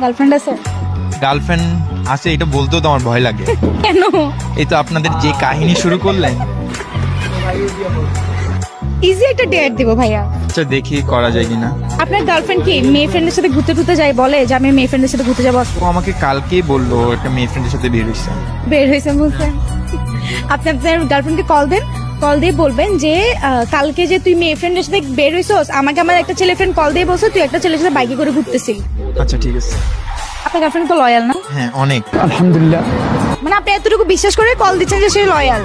Girlfriend আছে? Girlfriend আছে এটা বলতেও তো আমার ভয় লাগে। কেন? এই তো আপনাদের যে কাহিনী শুরু করলেন। ইজি একটা ডেট দেবো ভাইয়া। আচ্ছা দেখি করা যায় কিনা। আপনার গার্লফ্রেন্ড কি মেয়ে ফ্রেন্ডের সাথে ঘুরতে টুরতে যায়, বলে যে আমি মেয়ে ফ্রেন্ডের সাথে ঘুরতে যাবো? ও আমাকে কালকেই বললো একটা মেয়ে ফ্রেন্ডের সাথে বের হয়েছে। বের হয়েছে বলছেন? আপনি আপনার গার্লফ্রেন্ডকে কল দেন, কল দিয়ে বলবেন যে কালকে যে তুই মেয়ে ফ্রেন্ডের সাথে বের হইছস, আমাকে আমার একটা ছেলে ফ্রেন্ড কল দিয়ে বলছে তুই একটা ছেলের সাথে বাইকে করে ঘুরতেছিস। আচ্ছা ঠিক আছে। আপনার গার্লফ্রেন্ড তো লয়াল না? হ্যাঁ অনেক, আলহামদুলিল্লাহ। মানে আপনি এতটুকু বিশ্বাস করে কল দিচ্ছেন যে সে লয়াল?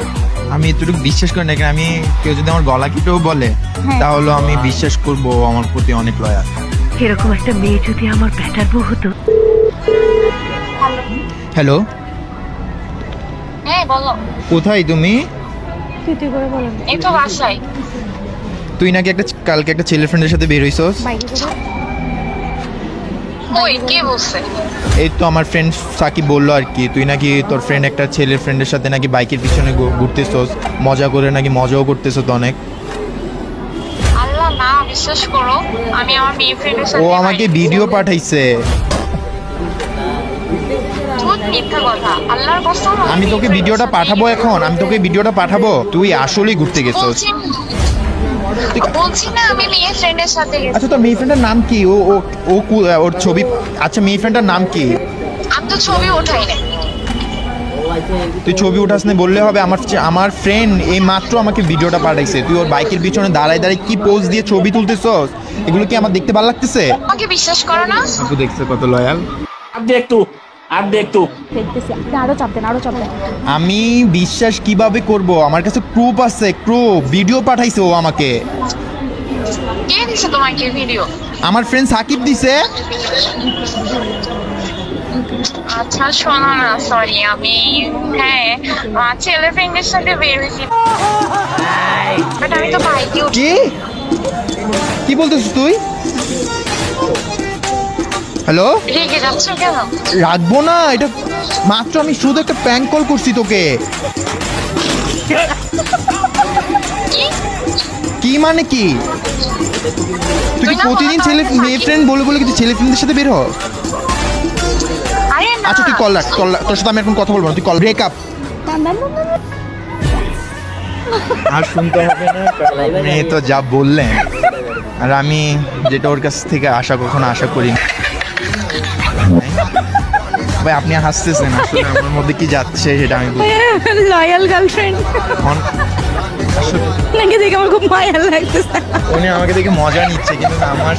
আমি এতটুকু বিশ্বাস করি না, আমি কেউ যদি আমার গলা কেটেও বলে তাহলে আমি বিশ্বাস করব আমার প্রতি অনেক লয়াল। এরকম একটা মেয়ে যদি আমার ব্যাটার বউ হতো। হ্যালো, হ্যাঁ বলো। কোথায় তুমি? তুই করে বলেন। এই তো বাসায়। তুই নাকি কালকে একটা ছেলে ফ্রেন্ডের সাথে বের হইছস? বাইকে করে? ওই কে বলছে? এই তো আমার ফ্রেন্ড সাকিব বললো আর কি, তুই নাকি তোর ফ্রেন্ড একটা ছেলের ফ্রেন্ডের সাথে নাকি বাইকের পিছনে ঘুরতেছস, মজা করে নাকি মজাও করতেছস তো অনেক। আল্লাহ না, বিশ্বাস করো আমি আমার মেয়ে ফ্রেন্ডের সাথে। ও আমাকে ভিডিও পাঠাইছে। মিথ্যা কথা, আল্লাহর কসম। আমি তোকে ভিডিওটা পাঠাবো এখন, আমি তোকে ভিডিওটা পাঠাবো। তুই আসলেই ঘুরতে গেছস? বলছি না আমি মেয়ে ফ্রেন্ডের সাথে গেছি। আচ্ছা তোর মেয়ে ফ্রেন্ডের নাম কি? ও ও ওর ছবি। আচ্ছা মেয়ে ফ্রেন্ডের নাম কি? আমি তো ছবি ওঠাই না। তুই ছবি উঠাস না বললে হবে? আমার ফ্রেন্ড এই মাত্র আমাকে ভিডিওটা পাঠাইছে, তুই ওর বাইকের পিছনে দাঁড়ায় দাঁড়ায় কি পোজ দিয়ে ছবি তুলতেছস, এগুলো কি আমার দেখতে ভালো লাগতেছে? আমাকে বিশ্বাস করো না? আপু দেখছে কত লয়াল। দেখতেছি, আপনি আরো চাপ দেন, আরো চাপ দেন। আমি বিশ্বাস কিভাবে করব? আমার কাছে প্রুফ আছে, ভিডিও পাঠাইছে ও আমাকে। কে দিছে তোমাকে ভিডিও? আমার ফ্রেন্ড সাকিব দিছে। আচ্ছা শোনো না, সরি আমি ছেলে ফ্রেন্ডের সাথে বের হয়েছি, বাট আমি তো বাইকে উঠি। কি বলতেছিস তুই? হ্যালো, রেগে যাচ্ছ কেন? রাখবো না, এটা মাত্র আমি শুধু একটা প্র্যাঙ্ক কল করছি তোকে। কি মানে কি? তুই কি প্রতিদিন মেয়ে ফ্রেন্ড বলে বলে কিছু ছেলে ফ্রেন্ডের সাথে বের হ? আচ্ছা তুই কল রাখ, তোর সাথে আমি এখন কথা বলবো না, তুই কল ব্রেকআপ। আর শুনতে হবে না, আপনি তো যা বললেন আর আমি যেটা ওর কাছ থেকে কখনো আশা করি না। ভাই আপনি হাসতেছেন, আসলে আমার মধ্যে কি যাচ্ছে সেটা আমি লয়াল গার্লফ্রেন্ড নাকি দেখে আমার খুব মায়া লাগতেছে। উনি আমাকে দেখে মজা নিচ্ছে, কিন্তু আমার